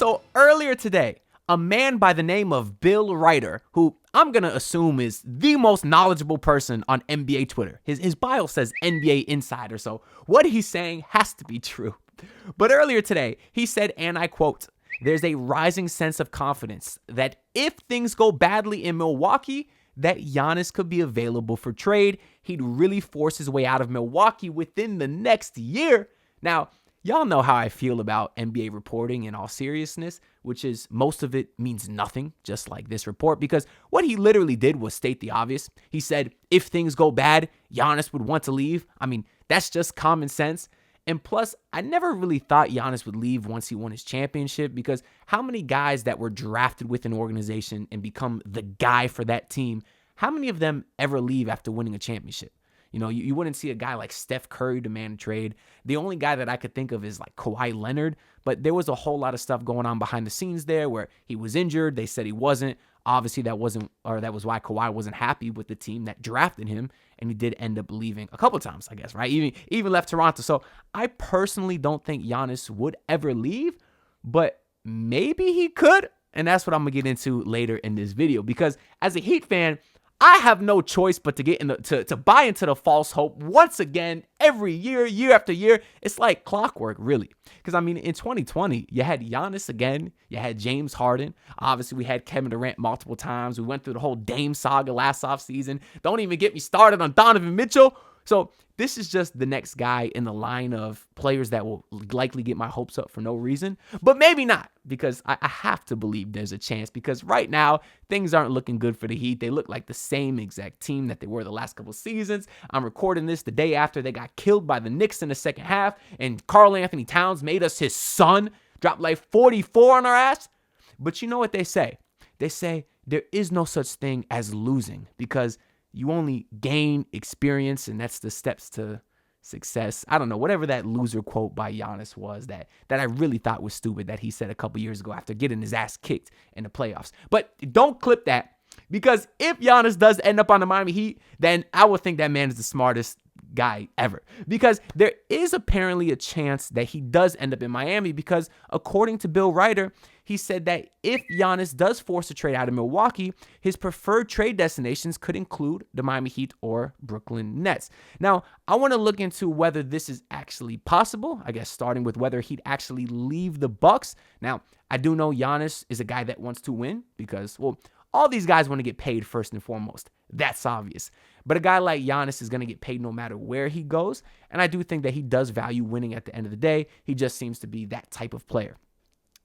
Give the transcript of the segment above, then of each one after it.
So earlier today, a man by the name of Bill Ryder, who I'm going to assume is the most knowledgeable person on NBA Twitter. His bio says NBA Insider, so what he's saying has to be true. But earlier today, he said, and I quote, "There's a rising sense of confidence that if things go badly in Milwaukee, that Giannis could be available for trade. He'd really force his way out of Milwaukee within the next year." Now, y'all know how I feel about NBA reporting in all seriousness, which is most of it means nothing, just like this report, because what he literally did was state the obvious. He said, if things go bad, Giannis would want to leave. I mean, that's just common sense. And plus, I never really thought Giannis would leave once he won his championship, because how many guys that were drafted with an organization and become the guy for that team, how many of them ever leave after winning a championship? You know, you wouldn't see a guy like Steph Curry demand a trade. The only guy that I could think of is like Kawhi Leonard, but there was a whole lot of stuff going on behind the scenes there where he was injured. They said he wasn't. Obviously, that was why Kawhi wasn't happy with the team that drafted him, and he did end up leaving a couple times, I guess, right? Even left Toronto. So I personally don't think Giannis would ever leave, but maybe he could, and that's what I'm gonna get into later in this video, because as a Heat fan, I have no choice but to to buy into the false hope once again, every year, year after year. It's like clockwork, really. Because, I mean, in 2020, you had Giannis again. You had James Harden. Obviously, we had Kevin Durant multiple times. We went through the whole Dame saga last offseason. Don't even get me started on Donovan Mitchell. So this is just the next guy in the line of players that will likely get my hopes up for no reason. But maybe not, because I have to believe there's a chance, because right now things aren't looking good for the Heat. They look like the same exact team that they were the last couple seasons. I'm recording this the day after they got killed by the Knicks in the second half, and Karl Anthony Towns made us his son, dropped like 44 on our ass. But you know what they say? They say there is no such thing as losing, because you only gain experience, and that's the steps to success. I don't know, whatever that loser quote by Giannis was that I really thought was stupid that he said a couple years ago after getting his ass kicked in the playoffs. But don't clip that, because if Giannis does end up on the Miami Heat, then I would think that man is the smartest guy ever, because there is apparently a chance that he does end up in Miami, because according to Bill Ryder, he said that if Giannis does force a trade out of Milwaukee, his preferred trade destinations could include the Miami Heat or Brooklyn Nets. Now, I want to look into whether this is actually possible, I guess starting with whether he'd actually leave the Bucks. Now, I do know Giannis is a guy that wants to win, because, well, all these guys want to get paid first and foremost. That's obvious. But a guy like Giannis is going to get paid no matter where he goes. And I do think that he does value winning at the end of the day. He just seems to be that type of player.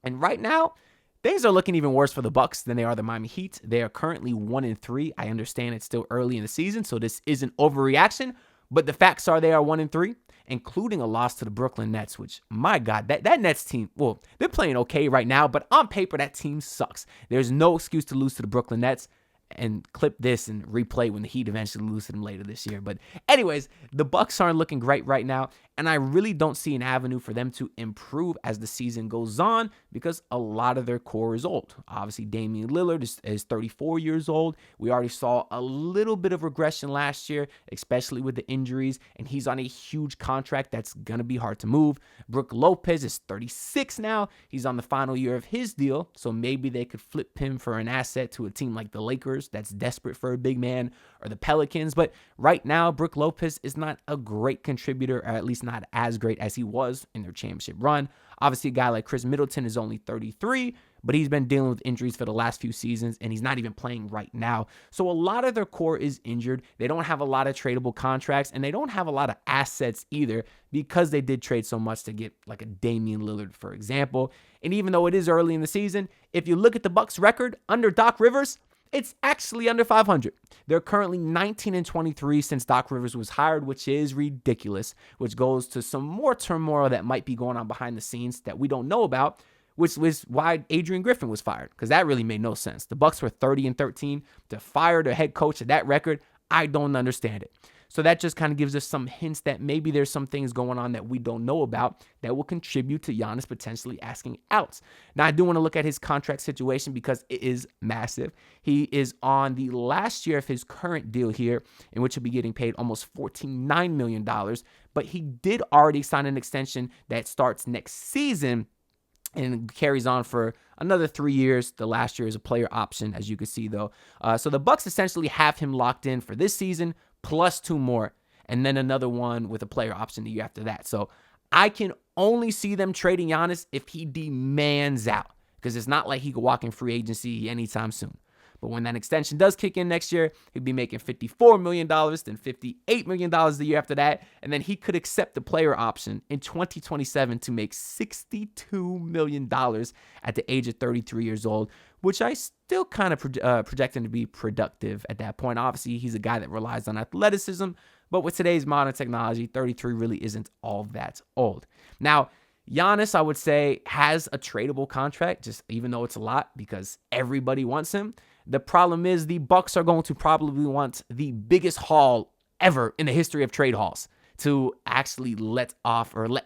And right now, things are looking even worse for the Bucks than they are the Miami Heat. They are currently 1-3. I understand it's still early in the season, so this isn't overreaction. But the facts are they are 1-3, including a loss to the Brooklyn Nets, which, my God, that Nets team, well, they're playing okay right now, but on paper, that team sucks. There's no excuse to lose to the Brooklyn Nets. And clip this and replay when the Heat eventually lose to them later this year. But anyways, the Bucks aren't looking great right now, and I really don't see an avenue for them to improve as the season goes on, because a lot of their core is old. Obviously, Damian Lillard is 34 years old. We already saw a little bit of regression last year, especially with the injuries, and he's on a huge contract that's going to be hard to move. Brook Lopez is 36 now. He's on the final year of his deal, so maybe they could flip him for an asset to a team like the Lakers that's desperate for a big man, or the Pelicans. But right now, Brook Lopez is not a great contributor, or at least not as great as he was in their championship run. Obviously, a guy like Chris Middleton is only 33, but he's been dealing with injuries for the last few seasons, and he's not even playing right now. So a lot of their core is injured. They don't have a lot of tradable contracts, and they don't have a lot of assets either, because they did trade so much to get like a Damian Lillard, for example. And even though it is early in the season, if you look at the Bucks' record under Doc Rivers, it's actually under 500. They're currently 19-23 since Doc Rivers was hired, which is ridiculous, which goes to some more turmoil that might be going on behind the scenes that we don't know about, which was why Adrian Griffin was fired, because that really made no sense. The Bucks were 30-13. To fire their head coach at that record, I don't understand it. So that just kind of gives us some hints that maybe there's some things going on that we don't know about that will contribute to Giannis potentially asking out. Now, I do want to look at his contract situation, because it is massive. He is on the last year of his current deal here, in which he'll be getting paid almost $49 million. But he did already sign an extension that starts next season, and carries on for another 3 years. The last year is a player option, as you can see, though. So the Bucks essentially have him locked in for this season, plus 2 more, and then another one with a player option the year after that. So I can only see them trading Giannis if he demands out, because it's not like he could walk in free agency anytime soon. But when that extension does kick in next year, he'd be making $54 million, then $58 million the year after that. And then he could accept the player option in 2027 to make $62 million at the age of 33 years old, which I still kind of project him to be productive at that point. Obviously, he's a guy that relies on athleticism, but with today's modern technology, 33 really isn't all that old. Now, Giannis, I would say, has a tradable contract, just even though it's a lot, because everybody wants him. The problem is the Bucks are going to probably want the biggest haul ever in the history of trade hauls to actually let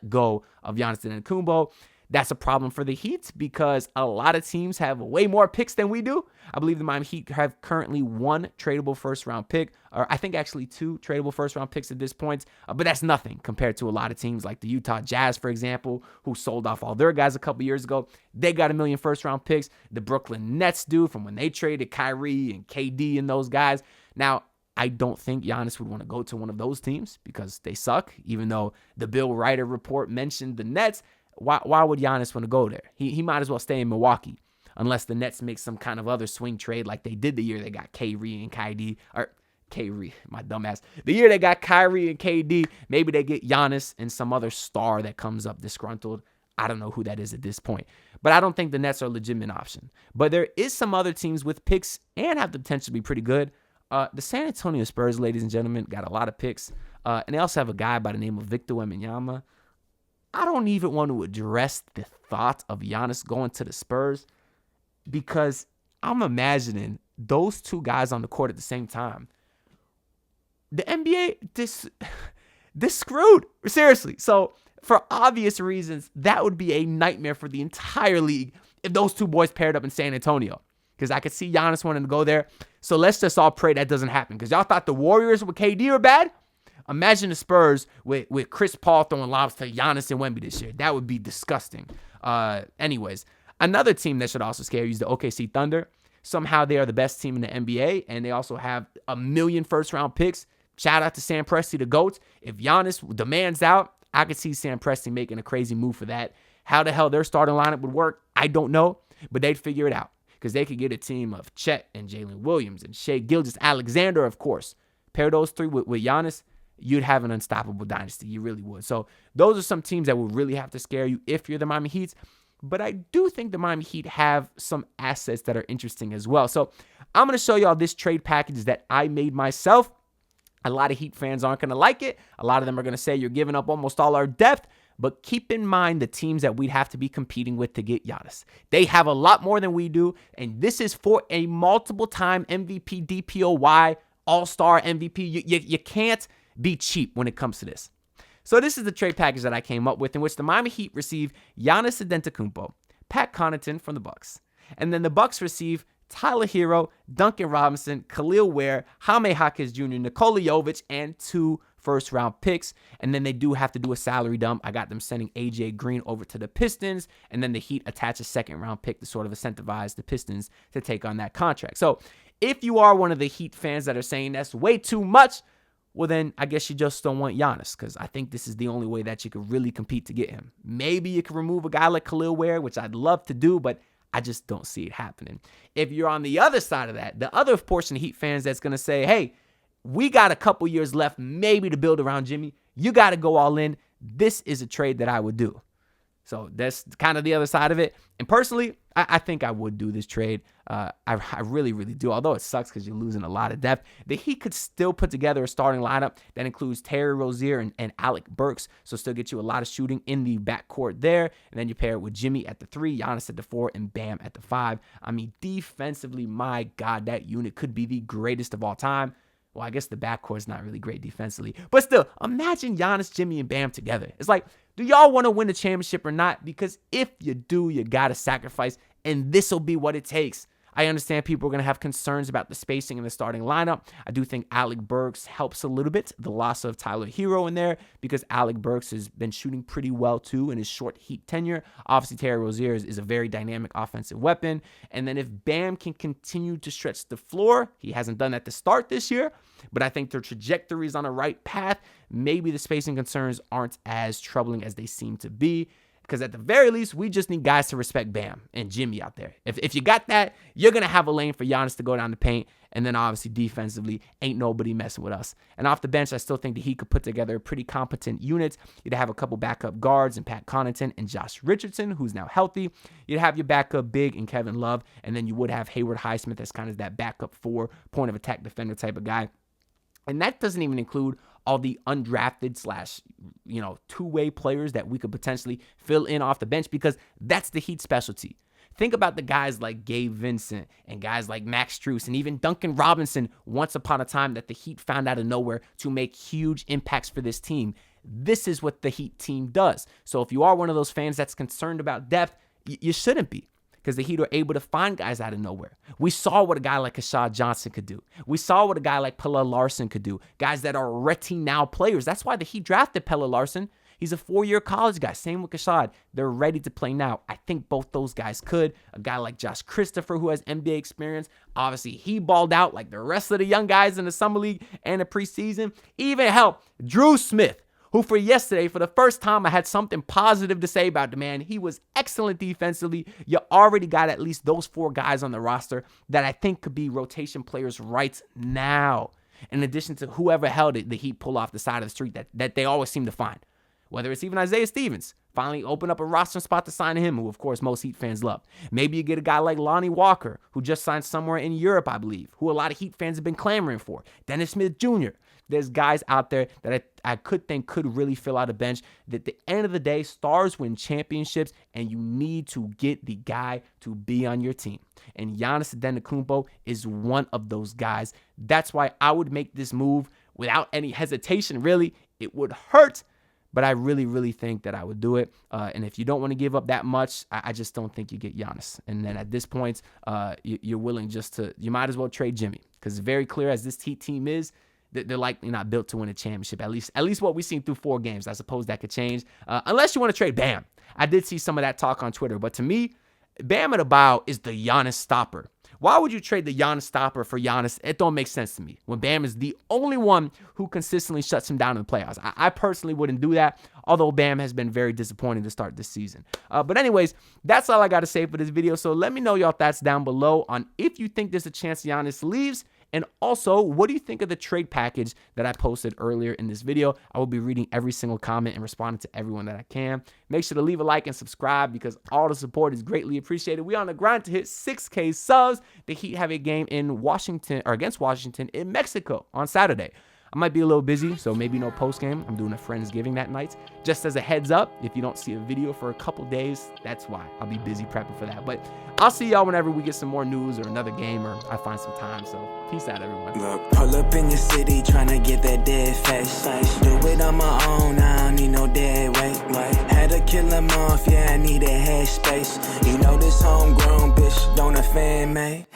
go of Giannis Antetokounmpo. That's a problem for the Heat because a lot of teams have way more picks than we do. I believe the Miami Heat have currently 1 tradable first-round pick, or I think actually 2 tradable first-round picks at this point, but that's nothing compared to a lot of teams like the Utah Jazz, for example, who sold off all their guys a couple years ago. They got 1 million first-round picks. The Brooklyn Nets do from when they traded Kyrie and KD and those guys. Now, I don't think Giannis would want to go to one of those teams because they suck, even though the Bill Ryder report mentioned the Nets. Why would Giannis want to go there? He might as well stay in Milwaukee unless the Nets make some kind of other swing trade like they did the year they got Kyrie and KD. Or Kyrie, my dumbass. The year they got Kyrie and KD, maybe they get Giannis and some other star that comes up disgruntled. I don't know who that is at this point. But I don't think the Nets are a legitimate option. But there is some other teams with picks and have the potential to be pretty good. The San Antonio Spurs, ladies and gentlemen, got a lot of picks. And they also have a guy by the name of Victor Wembanyama. I don't even want to address the thought of Giannis going to the Spurs because I'm imagining those 2 guys on the court at the same time. The NBA, this screwed. Seriously. So for obvious reasons, that would be a nightmare for the entire league if those 2 boys paired up in San Antonio. Because I could see Giannis wanting to go there. So let's just all pray that doesn't happen. Because y'all thought the Warriors with KD were bad? Imagine the Spurs with Chris Paul throwing lobs to Giannis and Wemby this year. That would be disgusting. Anyways, another team that should also scare you is the OKC Thunder. Somehow they are the best team in the NBA, and they also have 1 million first-round picks. Shout out to Sam Presti, the GOAT. If Giannis demands out, I could see Sam Presti making a crazy move for that. How the hell their starting lineup would work, I don't know, but they'd figure it out because they could get a team of Chet and Jalen Williams and Shai Gilgeous-Alexander, of course. Pair those 3 with Giannis, you'd have an unstoppable dynasty. You really would. So those are some teams that would really have to scare you if you're the Miami Heat. But I do think the Miami Heat have some assets that are interesting as well. So I'm going to show y'all this trade package that I made myself. A lot of Heat fans aren't going to like it. A lot of them are going to say you're giving up almost all our depth. But keep in mind the teams that we'd have to be competing with to get Giannis. They have a lot more than we do. And this is for a multiple-time MVP, DPOY, All-Star MVP. You can't be cheap when it comes to this. So this is the trade package that I came up with in which the Miami Heat receive Giannis Antetokounmpo, Pat Connaughton from the Bucks. And then the Bucks receive Tyler Hero, Duncan Robinson, Khalil Ware, Jaime Jaquez Jr., Nikola Jovic, and 2 first-round picks. And then they do have to do a salary dump. I got them sending AJ Green over to the Pistons, and then the Heat attach a second-round pick to sort of incentivize the Pistons to take on that contract. So if you are one of the Heat fans that are saying that's way too much, well, then I guess you just don't want Giannis because I think this is the only way that you could really compete to get him. Maybe you could remove a guy like Khalil Ware, which I'd love to do, but I just don't see it happening. If you're on the other side of that, the other portion of Heat fans that's going to say, hey, we got a couple years left maybe to build around Jimmy. You got to go all in. This is a trade that I would do. So that's kind of the other side of it. And personally, I think I would do this trade. I really, really do. Although it sucks because you're losing a lot of depth. The Heat could still put together a starting lineup that includes Terry Rozier and Alec Burks. So still get you a lot of shooting in the backcourt there. And then you pair it with Jimmy at the 3, Giannis at the 4, and Bam at the 5. I mean, defensively, my God, that unit could be the greatest of all time. Well, I guess the backcourt is not really great defensively. But still, imagine Giannis, Jimmy, and Bam together. It's like, do y'all want to win the championship or not? Because if you do, you got to sacrifice, and this will be what it takes. I understand people are going to have concerns about the spacing in the starting lineup. I do think Alec Burks helps a little bit, the loss of Tyler Hero in there, because Alec Burks has been shooting pretty well too in his short Heat tenure. Obviously, Terry Rozier is a very dynamic offensive weapon. And then if Bam can continue to stretch the floor, he hasn't done that to start this year, but I think their trajectory is on the right path. Maybe the spacing concerns aren't as troubling as they seem to be. Because at the very least, we just need guys to respect Bam and Jimmy out there. If you got that, you're going to have a lane for Giannis to go down the paint. And then obviously defensively, ain't nobody messing with us. And off the bench, I still think that he could put together a pretty competent unit. You'd have a couple backup guards in Pat Connaughton and Josh Richardson, who's now healthy. You'd have your backup big in Kevin Love. And then you would have Hayward Highsmith as kind of that backup 4 point of attack defender type of guy. And that doesn't even include all the undrafted / two-way players that we could potentially fill in off the bench, because that's the Heat specialty. Think about the guys like Gabe Vincent and guys like Max Strus and even Duncan Robinson once upon a time that the Heat found out of nowhere to make huge impacts for this team. This is what the Heat team does. So if you are one of those fans that's concerned about depth, you shouldn't be, because the Heat are able to find guys out of nowhere. We saw what a guy like Kashad Johnson could do. We saw what a guy like Pelle Larsson could do. Guys that are ready now players. That's why the Heat drafted Pelle Larsson. He's a 4-year college guy. Same with Kashad. They're ready to play now. I think both those guys could. A guy like Josh Christopher, who has NBA experience. Obviously, he balled out like the rest of the young guys in the Summer League and the preseason. Even hell, Drew Smith, who for yesterday, for the first time, I had something positive to say about the man. He was excellent defensively. You already got at least those 4 guys on the roster that I think could be rotation players right now, in addition to whoever held it, the Heat pull off the side of the street that they always seem to find. Whether it's even Isaiah Stevens, finally open up a roster spot to sign him, who, of course, most Heat fans love. Maybe you get a guy like Lonnie Walker, who just signed somewhere in Europe, I believe, who a lot of Heat fans have been clamoring for. Dennis Smith Jr., there's guys out there that I could think could really fill out a bench. That at the end of the day, stars win championships, and you need to get the guy to be on your team. And Giannis Antetokounmpo is one of those guys. That's why I would make this move without any hesitation, really. It would hurt, but I really, really think that I would do it. And if you don't want to give up that much, I just don't think you get Giannis. And then at this point, you're willing you might as well trade Jimmy. Because it's very clear, as this Heat team is, they're likely not built to win a championship. At least what we've seen through 4 games. I suppose that could change. Unless you want to trade Bam. I did see some of that talk on Twitter. But to me, Bam Adebayo is the Giannis stopper. Why would you trade the Giannis stopper for Giannis? It don't make sense to me, when Bam is the only one who consistently shuts him down in the playoffs. I personally wouldn't do that, although Bam has been very disappointing to start this season. But anyways, that's all I got to say for this video. So let me know your thoughts down below on if you think there's a chance Giannis leaves. And also, what do you think of the trade package that I posted earlier in this video? I will be reading every single comment and responding to everyone that I can. Make sure to leave a like and subscribe, because all the support is greatly appreciated. We on the grind to hit 6K subs. The Heat have a game in Washington, or against Washington, in Mexico on Saturday. I might be a little busy, so maybe no post-game. I'm doing a Friendsgiving that night. Just as a heads up, if you don't see a video for a couple days, that's why. I'll be busy prepping for that. But I'll see y'all whenever we get some more news or another game, or I find some time. So peace out, everyone. Look, pull up in your city, tryna get that dead face. Do it on my own, I don't need no dead weight. Had to kill him off, yeah, I need a head space. You know this homegrown bitch don't offend me.